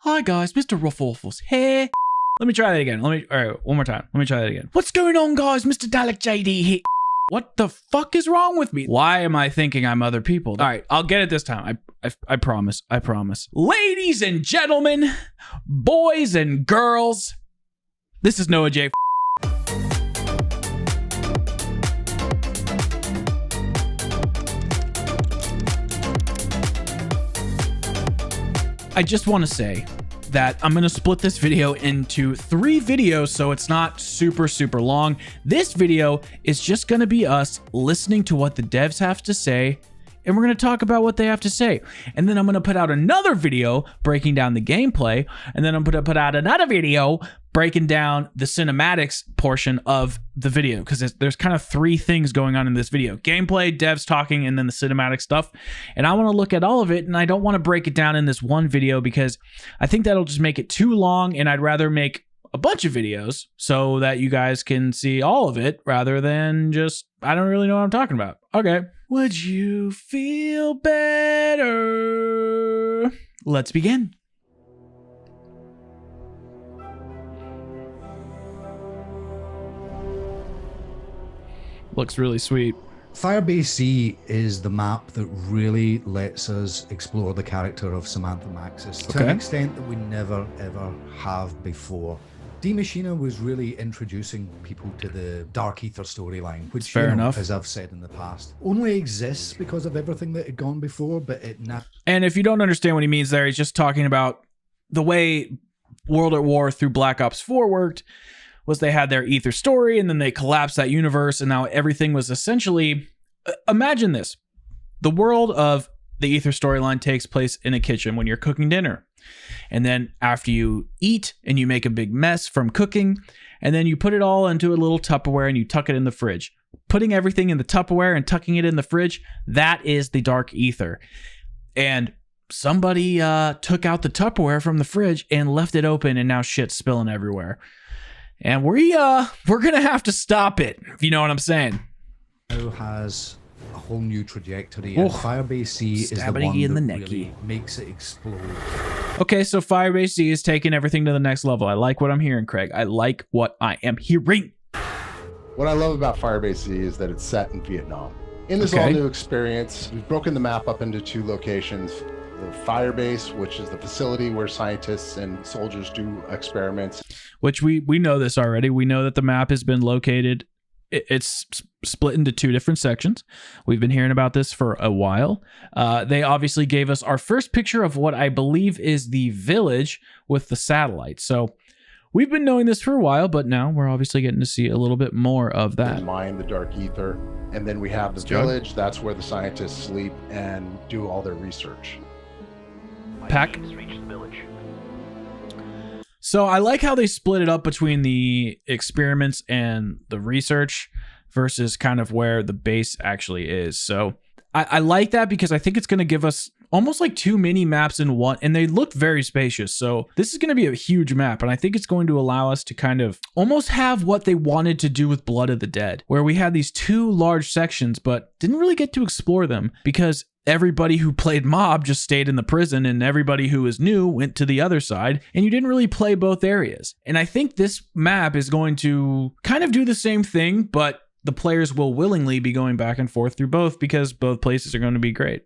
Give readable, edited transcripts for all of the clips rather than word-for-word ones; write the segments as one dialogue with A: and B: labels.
A: Hi guys, Mr. Ruffles here. Let me try that again. All right, one more time. Let me try that again. What's going on, guys? Mr. Dalek JD here. What the fuck is wrong with me? Why am I thinking I'm other people? All right, I'll get it this time. I promise. I promise. Ladies and gentlemen, boys and girls, this is Noah J. I just want to say that I'm going to split this video into 3 videos so it's not super long. This video is just going to be us listening to what the devs have to say, and we're going to talk about what they have to say. And then I'm going to put out another video breaking down the gameplay, and then I'm going to put out another video breaking down the cinematics portion of the video, because there's kind of 3 things going on in this video: gameplay, devs talking, and then the cinematic stuff. And I want to look at all of it, and I don't want to break it down in this one video because I think that'll just make it too long, and I'd rather make a bunch of videos so that you guys can see all of it rather than just, I don't really know what I'm talking about. Okay. Would you feel better? Let's begin. Looks really sweet.
B: FirebaseZ is the map that really lets us explore the character of Samantha Maxis to an extent that we never ever have before. D Machina was really introducing people to the Dark Ether storyline, which,
A: fair enough,
B: as I've said in the past, only exists because of everything that had gone before, but it now.
A: And if you don't understand what he means there, he's just talking about the way World at War through Black Ops 4 worked. Was they had their Ether story, and then they collapsed that universe, and now everything was essentially... Imagine this. The world of the Ether storyline takes place in a kitchen when you're cooking dinner. And then after you eat and you make a big mess from cooking, and then you put it all into a little Tupperware and you tuck it in the fridge. Putting everything in the Tupperware and tucking it in the fridge, that is the Dark Ether. And somebody took out the Tupperware from the fridge and left it open, and now shit's spilling everywhere. And we're gonna have to stop it, if you know what I'm saying.
B: Now has a whole new trajectory, and FirebaseZ is the one that really makes it explode.
A: Okay, so FirebaseZ is taking everything to the next level. I like what I'm hearing, Craig. I like what I am hearing.
C: What I love about FirebaseZ is that it's set in Vietnam. In this all-new experience, we've broken the map up into 2 locations. The Firebase, which is the facility where scientists and soldiers do experiments. Which we know this already. We know that the map has been located. It's split into 2 different sections. We've been hearing about this for a while. They obviously gave us our first picture of what I believe is the village with the satellite. So we've been knowing this for a while, but now we're obviously getting to see a little bit more of that. Mine the Dark Ether. And then we have the village. That's where the scientists sleep and do all their research. Pack. So I like how they split it up between the experiments and the research versus kind of where the base actually is. So I like that because I think it's going to give us almost like 2 mini maps in one, and they look very spacious. So this is going to be a huge map, and I think it's going to allow us to kind of almost have what they wanted to do with Blood of the Dead, where we had these 2 large sections but didn't really get to explore them because everybody who played mob just stayed in the prison, and everybody who was new went to the other side, and you didn't really play both areas. And I think this map is going to kind of do the same thing, but the players will willingly be going back and forth through both because both places are going to be great.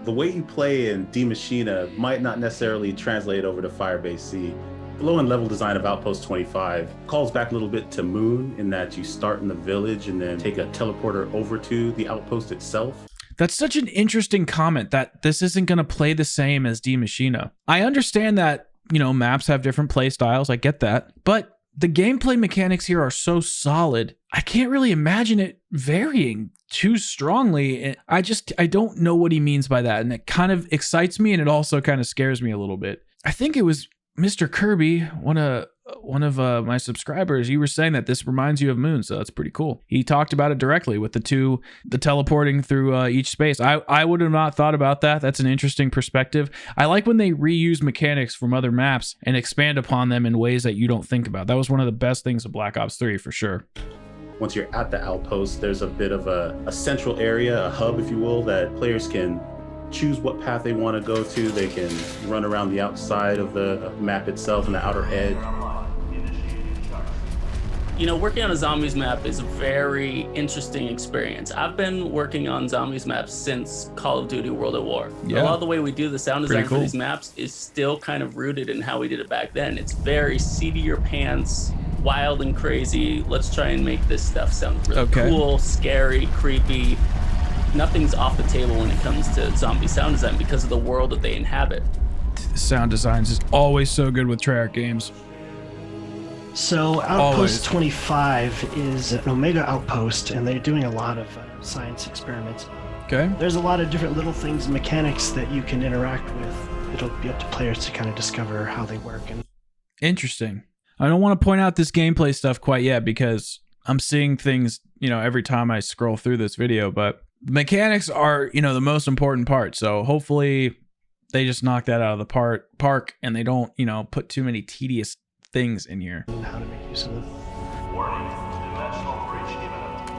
D: The way you play in D Machina might not necessarily translate over to FirebaseZ. The low-end level design of Outpost 25 calls back a little bit to Moon in that you start in the village and then take a teleporter over to the outpost itself.
A: That's such an interesting comment that this isn't going to play the same as D Machina. I understand that, you know, maps have different play styles. I get that. But the gameplay mechanics here are so solid. I can't really imagine it varying too strongly. I don't know what he means by that. And it kind of excites me, and it also kind of scares me a little bit. I think it was Mr. Kirby, one of my subscribers, you were saying that this reminds you of Moon, so that's pretty cool. He talked about it directly with the teleporting through each space. I would have not thought about that. That's an interesting perspective. I like when they reuse mechanics from other maps and expand upon them in ways that you don't think about. That was one of the best things of Black Ops 3 for sure.
D: Once you're at the outpost, there's a bit of a central area, a hub, if you will, that players can choose what path they want to go to. They can run around the outside of the map itself and the outer edge.
E: You know, working on a zombies map is a very interesting experience. I've been working on zombies maps since Call of Duty World at War.
C: Yeah.
E: A lot of the way we do the sound design
C: cool.
E: for these maps is still kind of rooted in how we did it back then. It's very seat of your pants, wild and crazy. Let's try and make this stuff sound really cool, scary, creepy. Nothing's off the table when it comes to zombie sound design because of the world that they inhabit.
C: Sound design is just always so good with Treyarch games.
F: So Outpost 25 is an Omega outpost, and they're doing a lot of science experiments.
C: Okay.
F: There's a lot of different little things and mechanics that you can interact with. It'll be up to players to kind of discover how they work. And
C: Interesting. I don't want to point out this gameplay stuff quite yet because I'm seeing things, you know, every time I scroll through this video, but mechanics are, you know, the most important part. So hopefully they just knock that out of the park and they don't, you know, put too many tedious things in here.
F: how to make use of them.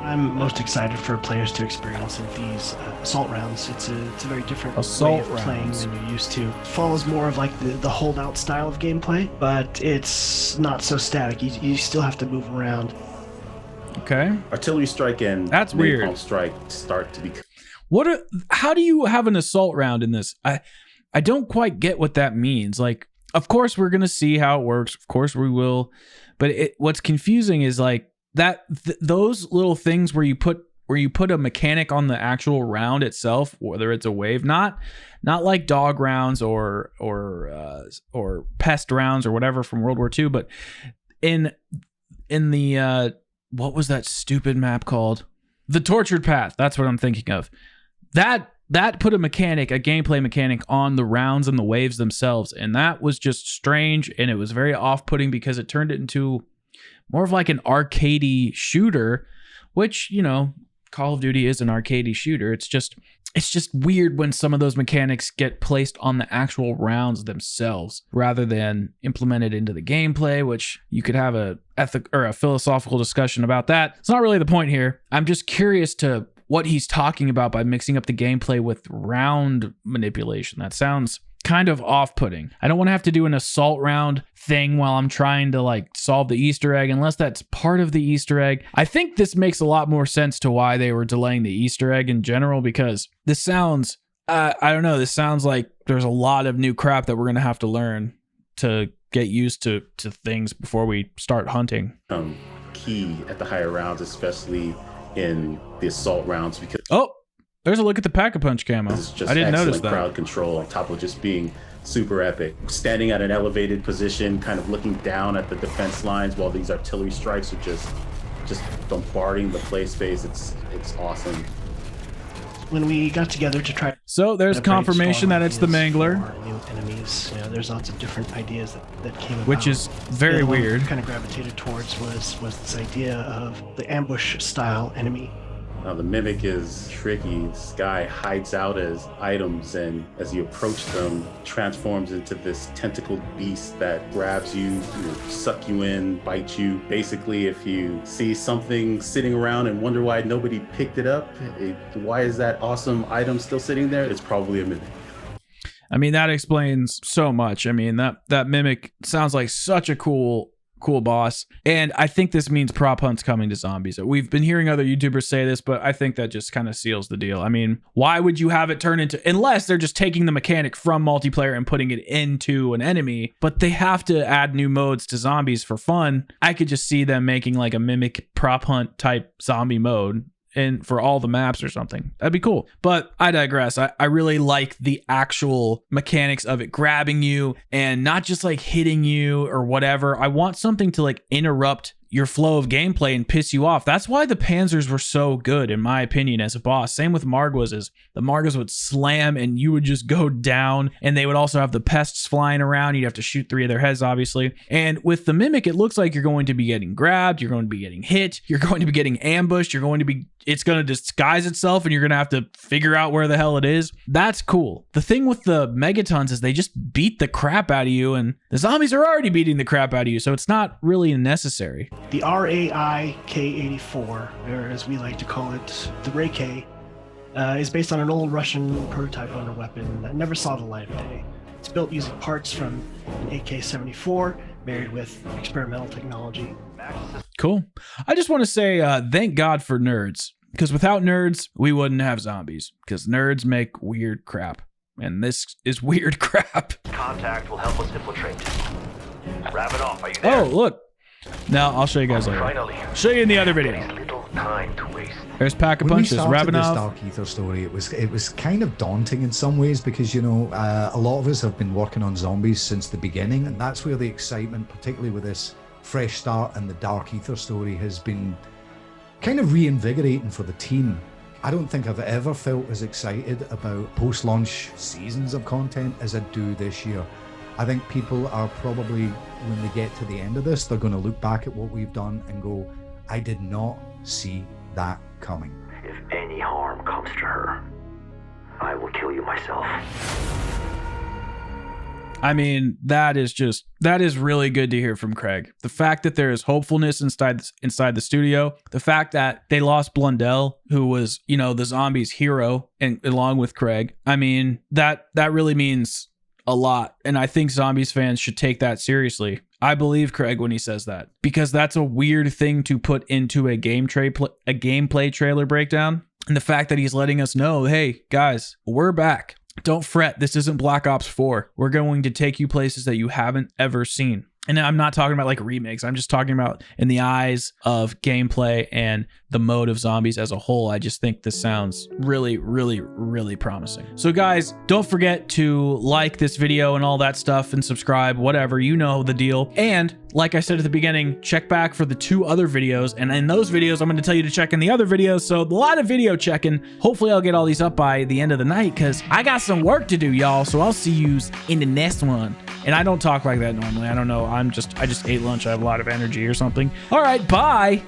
F: I'm most excited for players to experience these assault rounds. It's a very different way of playing than you're used to. It follows more of like the holdout style of gameplay, but it's not so static. You still have to move around.
C: Okay.
D: Artillery strike and
C: That's weird.
D: napalm strike start to be.
C: How do you have an assault round in this? I don't quite get what that means. Like, of course we're gonna see how it works. Of course we will, but what's confusing is like that those little things where you put a mechanic on the actual round itself, whether it's a wave, not like dog rounds or pest rounds or whatever from World War II, but in the what was that stupid map called? The Tortured Path. That's what I'm thinking of. That put a gameplay mechanic on the rounds and the waves themselves, and that was just strange, and it was very off-putting because it turned it into more of like an arcadey shooter, which, you know, Call of Duty is an arcadey shooter. It's just weird when some of those mechanics get placed on the actual rounds themselves rather than implemented into the gameplay, which you could have a philosophical discussion about that. It's not really the point here. I'm just curious to what he's talking about by mixing up the gameplay with round manipulation. That sounds kind of off-putting. I don't want to have to do an assault round thing while I'm trying to like solve the Easter egg, unless that's part of the Easter egg. I think this makes a lot more sense to why they were delaying the Easter egg in general, because this sounds, I don't know, this sounds like there's a lot of new crap that we're going to have to learn to get used to things before we start hunting.
D: Key at the higher rounds, especially in the assault rounds, because
C: there's a look at the Pack-a-Punch camo.
D: it's just
C: I didn't
D: excellent
C: notice that.
D: crowd control on top of just being super epic. Standing at an elevated position, kind of looking down at the defense lines while these artillery strikes are just bombarding the play space. It's awesome.
F: When we got together to try,
C: So there's confirmation that it's the Mangler,
F: new enemies. You know, there's lots of different ideas that came about.
C: which is very
F: The one
C: weird.
F: Kind of gravitated towards was this idea of the ambush style enemy.
D: Now the Mimic is tricky. This guy hides out as items, and as you approach them, transforms into this tentacled beast that grabs you, suck you in, bite you. Basically, if you see something sitting around and wonder why nobody picked it up, why is that awesome item still sitting there? It's probably a Mimic.
C: I mean, that explains so much. I mean, that Mimic sounds like such a cool boss, and I think this means prop hunts coming to zombies. We've been hearing other YouTubers say this, but I think that just kind of seals the deal. I mean, why would you have it turn into, unless they're just taking the mechanic from multiplayer and putting it into an enemy, but they have to add new modes to zombies for fun. I could just see them making like a Mimic prop hunt type zombie mode and for all the maps or something. That'd be cool. But I digress. I really like the actual mechanics of it grabbing you and not just like hitting you or whatever. I want something to like interrupt your flow of gameplay and piss you off. That's why the Panzers were so good, in my opinion, as a boss. Same with Margwas, is the Margwas would slam and you would just go down, and they would also have the pests flying around. You'd have to shoot 3 of their heads, obviously. And with the Mimic, it looks like you're going to be getting grabbed, you're going to be getting hit, you're going to be getting ambushed, it's going to disguise itself, and you're going to have to figure out where the hell it is. That's cool. The thing with the Megatons is they just beat the crap out of you, and the zombies are already beating the crap out of you, so it's not really necessary.
F: The RAI K84, or as we like to call it, the Ray K, is based on an old Russian prototype under weapon that never saw the light of day. It's built using parts from an AK-74, married with experimental technology.
C: Cool. I just want to say thank God for nerds, because without nerds, we wouldn't have zombies, because nerds make weird crap. And this is weird crap.
G: Contact will help us infiltrate. Wrap it off. Are you there?
C: Oh, look. Now, I'll show you guys later.
G: Finally.
C: Show you in the other video.
G: Little time to waste.
C: There's Pack-a-Punch, there's
B: This
C: Ravenov.
B: Dark Ether story, it was kind of daunting in some ways because, you know, a lot of us have been working on zombies since the beginning, and that's where the excitement, particularly with this fresh start and the Dark Ether story, has been kind of reinvigorating for the team. I don't think I've ever felt as excited about post-launch seasons of content as I do this year. I think people are probably, when they get to the end of this, they're going to look back at what we've done and go, I did not see that coming.
G: If any harm comes to her, I will kill you myself.
C: I mean, that is really good to hear from Craig. The fact that there is hopefulness inside the studio, the fact that they lost Blundell, who was, you know, the zombies' hero, and along with Craig. I mean, that really means a lot, and I think zombies fans should take that seriously. I believe Craig when he says that, because that's a weird thing to put into a gameplay trailer breakdown. And the fact that he's letting us know, hey guys, we're back. Don't fret, this isn't Black Ops 4. We're going to take you places that you haven't ever seen. And I'm not talking about like remakes. I'm just talking about in the eyes of gameplay and the mode of zombies as a whole. I just think this sounds really, really, really promising. So guys, don't forget to like this video and all that stuff and subscribe, whatever, you know the deal. And like I said at the beginning, check back for the 2 other videos. And in those videos, I'm going to tell you to check in the other videos. So a lot of video checking. Hopefully I'll get all these up by the end of the night because I got some work to do, y'all. So I'll see you in the next one. And I don't talk like that normally. I don't know. I just ate lunch. I have a lot of energy or something. All right, bye.